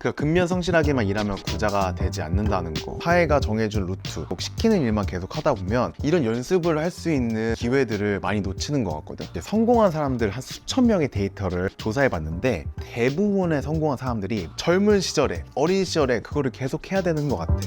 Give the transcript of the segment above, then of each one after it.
그 근면 성실하게만 일하면 부자가 되지 않는다는 거, 사회가 정해준 루트, 꼭 시키는 일만 계속 하다 보면 이런 연습을 할 수 있는 기회들을 많이 놓치는 것 같거든. 이제 성공한 사람들 한 수천 명의 데이터를 조사해 봤는데 대부분의 성공한 사람들이 젊은 시절에, 어린 시절에 그거를 계속 해야 되는 것 같아.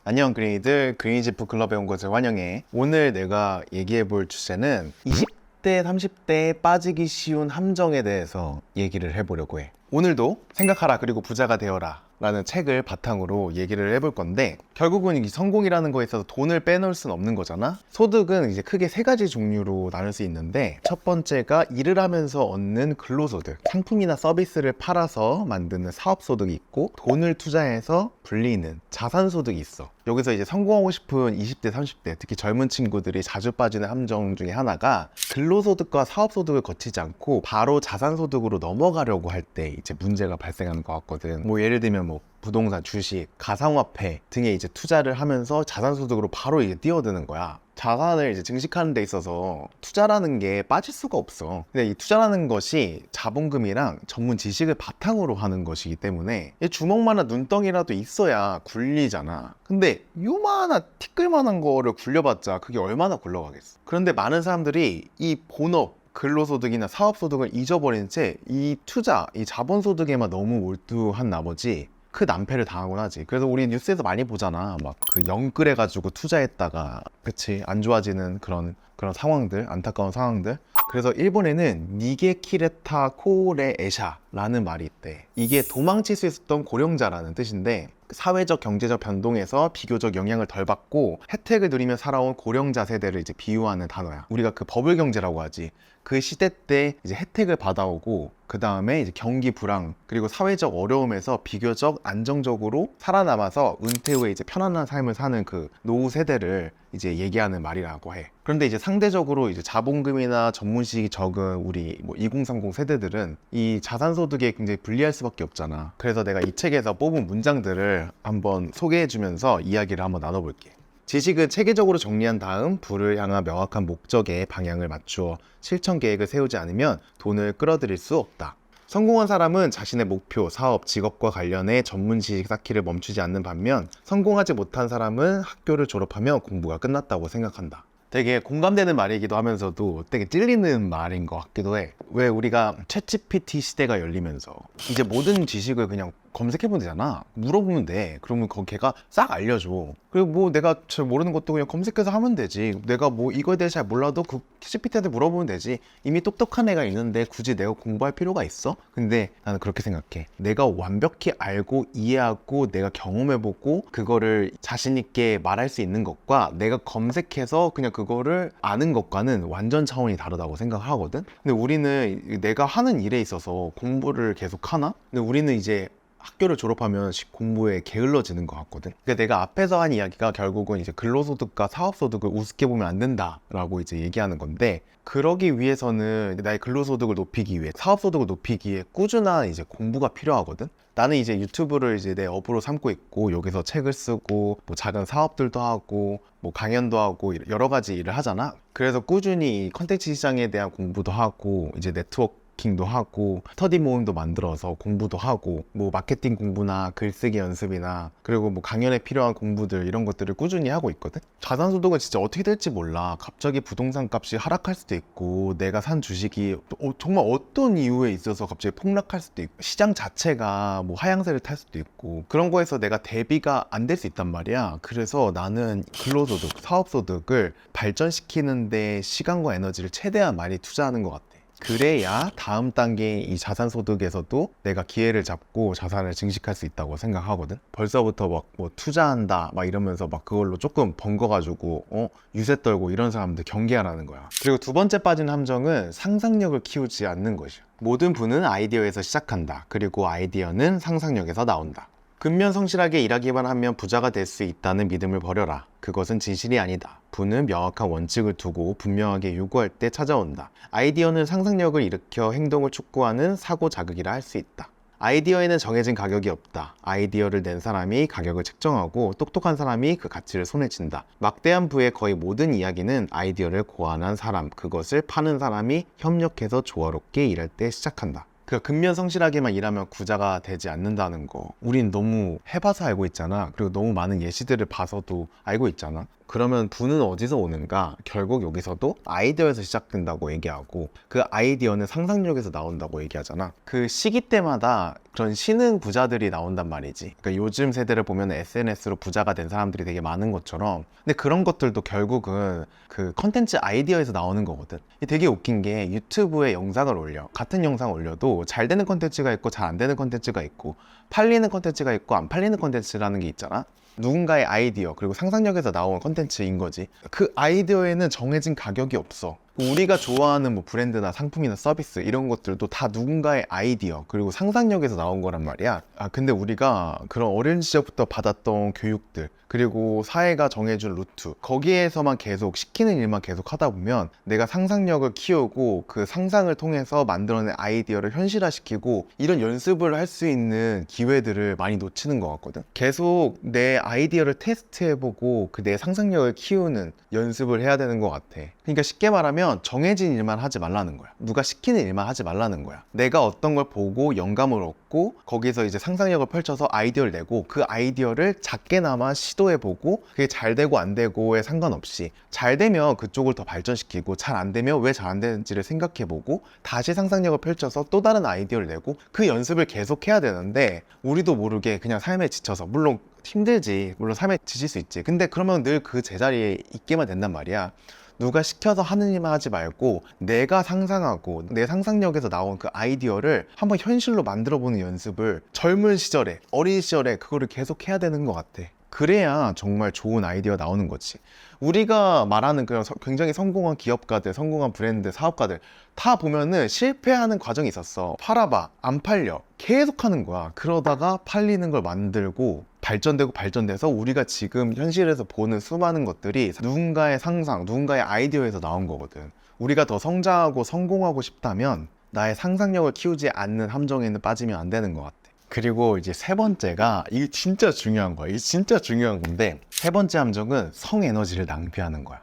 안녕 그린이들, 그린이지프 클럽에 온 것을 환영해. 오늘 내가 얘기해 볼 주제는 20대, 30대에 빠지기 쉬운 함정에 대해서 얘기를 해보려고 해. 오늘도 생각하라 그리고 부자가 되어라 라는 책을 바탕으로 얘기를 해볼 건데, 결국은 이 성공이라는 거에 있어서 돈을 빼놓을 수는 없는 거잖아. 소득은 이제 크게 세 가지 종류로 나눌 수 있는데, 첫 번째가 일을 하면서 얻는 근로소득, 상품이나 서비스를 팔아서 만드는 사업소득이 있고, 돈을 투자해서 불리는 자산소득이 있어. 여기서 이제 성공하고 싶은 20대, 30대, 특히 젊은 친구들이 자주 빠지는 함정 중에 하나가 근로소득과 사업소득을 거치지 않고 바로 자산소득으로 넘어가려고 할 때 이제 문제가 발생하는 것 같거든. 뭐 예를 들면 뭐 부동산, 주식, 가상화폐 등에 이제 투자를 하면서 자산소득으로 바로 이제 뛰어드는 거야. 자산을 이제 증식하는 데 있어서 투자라는 게 빠질 수가 없어. 근데 이 투자라는 것이 자본금이랑 전문 지식을 바탕으로 하는 것이기 때문에 주먹만한 눈덩이라도 있어야 굴리잖아. 근데 요만한 티끌만한 거를 굴려봤자 그게 얼마나 굴러가겠어. 그런데 많은 사람들이 이 본업, 근로소득이나 사업소득을 잊어버린 채 이 투자, 이 자본소득에만 너무 몰두한 나머지 그 낭패를 당하곤 하지. 그래서 우리 뉴스에서 많이 보잖아. 막 그 영끌해가지고 투자했다가 그치 안 좋아지는 그런 상황들, 안타까운 상황들. 그래서 일본에는 니게 키레타 코레 에샤라는 말이 있대. 이게 도망칠 수 있었던 고령자라는 뜻인데, 사회적 경제적 변동에서 비교적 영향을 덜 받고 혜택을 누리며 살아온 고령자 세대를 이제 비유하는 단어야. 우리가 그 버블 경제라고 하지. 그 시대 때 이제 혜택을 받아오고 그 다음에 이제 경기 불황 그리고 사회적 어려움에서 비교적 안정적으로 살아남아서 은퇴 후에 이제 편안한 삶을 사는 그 노후 세대를 이제 얘기하는 말이라고 해. 그런데 이제 상대적으로 이제 자본금이나 전문식이 적은 우리 뭐 2030 세대들은 이 자산소득에 굉장히 불리할 수밖에 없잖아. 그래서 내가 이 책에서 뽑은 문장들을 한번 소개해주면서 이야기를 한번 나눠볼게. 지식은 체계적으로 정리한 다음 부를 향한 명확한 목적에 방향을 맞추어 실천 계획을 세우지 않으면 돈을 끌어들일 수 없다. 성공한 사람은 자신의 목표, 사업, 직업과 관련해 전문 지식 쌓기를 멈추지 않는 반면, 성공하지 못한 사람은 학교를 졸업하면 공부가 끝났다고 생각한다. 되게 공감되는 말이기도 하면서도 되게 찔리는 말인 것 같기도 해. 왜 우리가 챗GPT 시대가 열리면서 이제 모든 지식을 그냥 검색해보면 되잖아. 물어보면 돼. 그러면 걔가 싹 알려줘. 그리고 뭐 내가 잘 모르는 것도 그냥 검색해서 하면 되지. 내가 뭐 이거에 대해 잘 몰라도 그 GPT한테 물어보면 되지. 이미 똑똑한 애가 있는데 굳이 내가 공부할 필요가 있어? 근데 나는 그렇게 생각해. 내가 완벽히 알고 이해하고 내가 경험해보고 그거를 자신 있게 말할 수 있는 것과 내가 검색해서 그냥 그거를 아는 것과는 완전 차원이 다르다고 생각하거든. 근데 우리는 내가 하는 일에 있어서 공부를 계속 하나? 근데 우리는 이제 학교를 졸업하면 공부에 게을러지는 것 같거든. 그러니까 내가 앞에서 한 이야기가 결국은 이제 근로소득과 사업소득을 우습게 보면 안 된다라고 이제 얘기하는 건데, 그러기 위해서는 나의 근로소득을 높이기 위해, 사업소득을 높이기 위해 꾸준한 이제 공부가 필요하거든. 나는 이제 유튜브를 이제 내 업으로 삼고 있고, 여기서 책을 쓰고 뭐 작은 사업들도 하고 뭐 강연도 하고 여러 가지 일을 하잖아. 그래서 꾸준히 컨텐츠 시장에 대한 공부도 하고, 이제 도 하고, 스터디 모임도 만들어서 공부도 하고, 뭐 마케팅 공부나 글쓰기 연습이나 그리고 뭐 강연에 필요한 공부들, 이런 것들을 꾸준히 하고 있거든. 자산소득은 진짜 어떻게 될지 몰라. 갑자기 부동산 값이 하락할 수도 있고, 내가 산 주식이 정말 어떤 이유에 있어서 갑자기 폭락할 수도 있고, 시장 자체가 뭐 하향세를 탈 수도 있고, 그런 거에서 내가 대비가 안 될 수 있단 말이야. 그래서 나는 근로소득, 사업소득을 발전시키는 데 시간과 에너지를 최대한 많이 투자하는 것 같아. 그래야 다음 단계인 이 자산소득에서도 내가 기회를 잡고 자산을 증식할 수 있다고 생각하거든. 벌써부터 막 뭐 투자한다 막 이러면서 막 그걸로 조금 번거가지고 유세 떨고 이런 사람들 경계하라는 거야. 그리고 두 번째 빠진 함정은 상상력을 키우지 않는 것이야. 모든 부는 아이디어에서 시작한다. 그리고 아이디어는 상상력에서 나온다. 근면 성실하게 일하기만 하면 부자가 될 수 있다는 믿음을 버려라. 그것은 진실이 아니다. 부는 명확한 원칙을 두고 분명하게 요구할 때 찾아온다. 아이디어는 상상력을 일으켜 행동을 촉구하는 사고 자극이라 할 수 있다. 아이디어에는 정해진 가격이 없다. 아이디어를 낸 사람이 가격을 책정하고 똑똑한 사람이 그 가치를 손에 쥔다. 막대한 부의 거의 모든 이야기는 아이디어를 고안한 사람, 그것을 파는 사람이 협력해서 조화롭게 일할 때 시작한다. 그 근면 성실하게만 일하면 부자가 되지 않는다는 거 우린 너무 해봐서 알고 있잖아. 그리고 너무 많은 예시들을 봐서도 알고 있잖아. 그러면 부는 어디서 오는가? 결국 여기서도 아이디어에서 시작된다고 얘기하고 그 아이디어는 상상력에서 나온다고 얘기하잖아. 그 시기 때마다 그런 신흥 부자들이 나온단 말이지. 그러니까 요즘 세대를 보면 SNS로 부자가 된 사람들이 되게 많은 것처럼, 근데 그런 것들도 결국은 그 컨텐츠 아이디어에서 나오는 거거든. 되게 웃긴 게 유튜브에 영상을 올려. 같은 영상 올려도 잘 되는 컨텐츠가 있고 잘 안 되는 컨텐츠가 있고 팔리는 컨텐츠가 있고 안 팔리는 컨텐츠라는 게 있잖아. 누군가의 아이디어 그리고 상상력에서 나온 컨텐츠인 거지. 그 아이디어에는 정해진 가격이 없어. 우리가 좋아하는 뭐 브랜드나 상품이나 서비스 이런 것들도 다 누군가의 아이디어 그리고 상상력에서 나온 거란 말이야. 근데 우리가 그런 어린 시절부터 받았던 교육들 그리고 사회가 정해준 루트 거기에서만 계속 시키는 일만 계속 하다 보면 내가 상상력을 키우고 그 상상을 통해서 만들어낸 아이디어를 현실화시키고 이런 연습을 할 수 있는 기회들을 많이 놓치는 것 같거든. 계속 내 아이디어를 테스트해보고 그 내 상상력을 키우는 연습을 해야 되는 것 같아. 그러니까 쉽게 말하면 정해진 일만 하지 말라는 거야. 누가 시키는 일만 하지 말라는 거야. 내가 어떤 걸 보고 영감을 얻고 거기서 이제 상상력을 펼쳐서 아이디어를 내고 그 아이디어를 작게나마 시도해보고 그게 잘 되고 안 되고에 상관없이 잘 되면 그쪽을 더 발전시키고 잘 안 되면 왜 잘 안 되는지를 생각해보고 다시 상상력을 펼쳐서 또 다른 아이디어를 내고 그 연습을 계속 해야 되는데 우리도 모르게 그냥 삶에 지쳐서 물론 힘들지. 물론 삶에 지칠 수 있지. 근데 그러면 늘 그 제자리에 있게만 된단 말이야. 누가 시켜서 하는 일만 하지 말고 내가 상상하고 내 상상력에서 나온 그 아이디어를 한번 현실로 만들어보는 연습을 젊은 시절에, 어린 시절에 그거를 계속 해야 되는 것 같아. 그래야 정말 좋은 아이디어 나오는 거지. 우리가 말하는 그런 굉장히 성공한 기업가들, 성공한 브랜드, 사업가들 다 보면은 실패하는 과정이 있었어. 팔아봐, 안 팔려. 계속 하는 거야. 그러다가 팔리는 걸 만들고 발전되고 발전돼서 우리가 지금 현실에서 보는 수많은 것들이 누군가의 상상, 누군가의 아이디어에서 나온 거거든. 우리가 더 성장하고 성공하고 싶다면 나의 상상력을 키우지 않는 함정에는 빠지면 안 되는 것 같아. 그리고 이제 세 번째가 이게 진짜 중요한 거야. 이게 진짜 중요한 건데 세 번째 함정은 성에너지를 낭비하는 거야.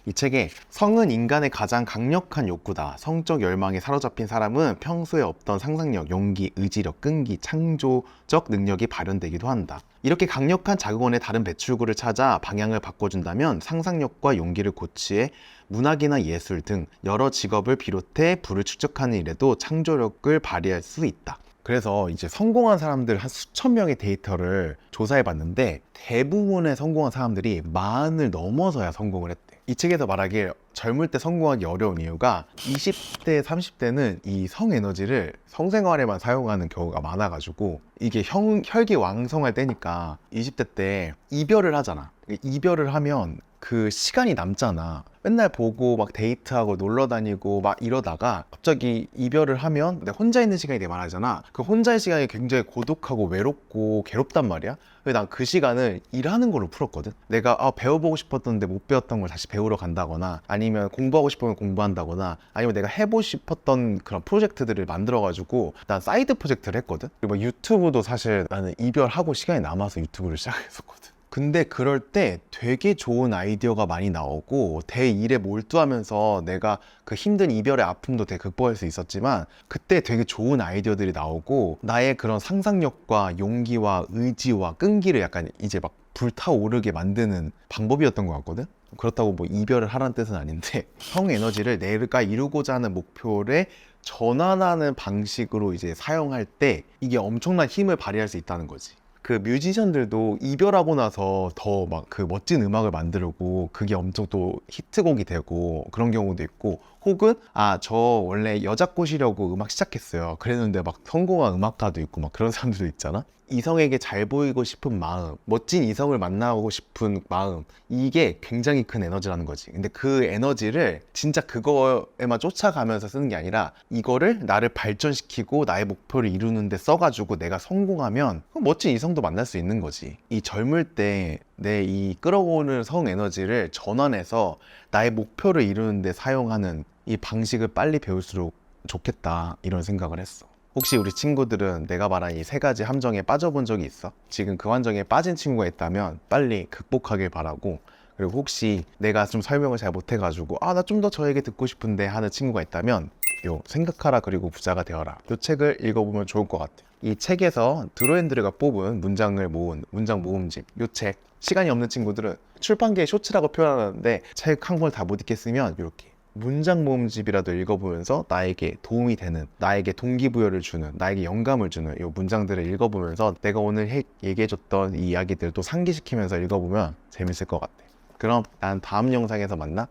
이 책에 성은 인간의 가장 강력한 욕구다. 성적 열망에 사로잡힌 사람은 평소에 없던 상상력, 용기, 의지력, 끈기, 창조적 능력이 발현되기도 한다. 이렇게 강력한 자극원의 다른 배출구를 찾아 방향을 바꿔준다면 상상력과 용기를 고취해 문학이나 예술 등 여러 직업을 비롯해 부를 축적하는 일에도 창조력을 발휘할 수 있다. 그래서 이제 성공한 사람들 한 수천 명의 데이터를 조사해 봤는데 대부분의 성공한 사람들이 40을 넘어서야 성공을 했대. 이 책에서 말하길 젊을 때 성공하기 어려운 이유가 20대, 30대는 이 성에너지를 성생활에만 사용하는 경우가 많아가지고 이게 혈기왕성할 때니까 20대 때 이별을 하잖아. 이별을 하면 그 시간이 남잖아. 맨날 보고 막 데이트하고 놀러 다니고 막 이러다가 갑자기 이별을 하면 내가 혼자 있는 시간이 되게 많아지잖아. 그 혼자의 시간이 굉장히 고독하고 외롭고 괴롭단 말이야. 그래서 난 그 시간을 일하는 걸로 풀었거든. 내가 배워보고 싶었던데 못 배웠던 걸 다시 배우러 간다거나 아니면 공부하고 싶으면 공부한다거나 아니면 내가 해보고 싶었던 그런 프로젝트들을 만들어가지고 난 사이드 프로젝트를 했거든. 그리고 유튜브도 사실 나는 이별하고 시간이 남아서 유튜브를 시작했었거든. 근데 그럴 때 되게 좋은 아이디어가 많이 나오고 대일에 몰두하면서 내가 그 힘든 이별의 아픔도 되게 극복할 수 있었지만 그때 되게 좋은 아이디어들이 나오고 나의 그런 상상력과 용기와 의지와 끈기를 약간 이제 막 불타오르게 만드는 방법이었던 것 같거든. 그렇다고 뭐 이별을 하라는 뜻은 아닌데 성에너지를 내가 이루고자 하는 목표를 전환하는 방식으로 이제 사용할 때 이게 엄청난 힘을 발휘할 수 있다는 거지. 그 뮤지션들도 이별하고 나서 더 막 그 멋진 음악을 만들고 그게 엄청 또 히트곡이 되고 그런 경우도 있고 혹은 저 원래 여자 꼬시려고 음악 시작했어요. 그랬는데 막 성공한 음악가도 있고 막 그런 사람들도 있잖아. 이성에게 잘 보이고 싶은 마음, 멋진 이성을 만나고 싶은 마음 이게 굉장히 큰 에너지라는 거지. 근데 그 에너지를 진짜 그거에만 쫓아가면서 쓰는 게 아니라 이거를 나를 발전시키고 나의 목표를 이루는 데 써가지고 내가 성공하면 멋진 이성도 만날 수 있는 거지. 이 젊을 때 내 이 끌어오는 성 에너지를 전환해서 나의 목표를 이루는 데 사용하는 이 방식을 빨리 배울수록 좋겠다 이런 생각을 했어. 혹시 우리 친구들은 내가 말한 이 세 가지 함정에 빠져본 적이 있어? 지금 그 함정에 빠진 친구가 있다면 빨리 극복하길 바라고, 그리고 혹시 내가 좀 설명을 잘 못해가지고 나 좀 더 저 얘기 듣고 싶은데 하는 친구가 있다면 요 생각하라 그리고 부자가 되어라, 요 책을 읽어보면 좋을 것 같아요. 이 책에서 드로앤드르가 뽑은 문장을 모은 문장 모음집, 요 책, 시간이 없는 친구들은 출판계의 쇼츠라고 표현하는데 책 한 권 다 못 읽겠으면 이렇게 문장 모음집이라도 읽어보면서 나에게 도움이 되는, 나에게 동기부여를 주는, 나에게 영감을 주는 이 문장들을 읽어보면서 내가 오늘 얘기해줬던 이 이야기들도 상기시키면서 읽어보면 재밌을 것 같아. 그럼 난 다음 영상에서 만나.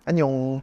안녕.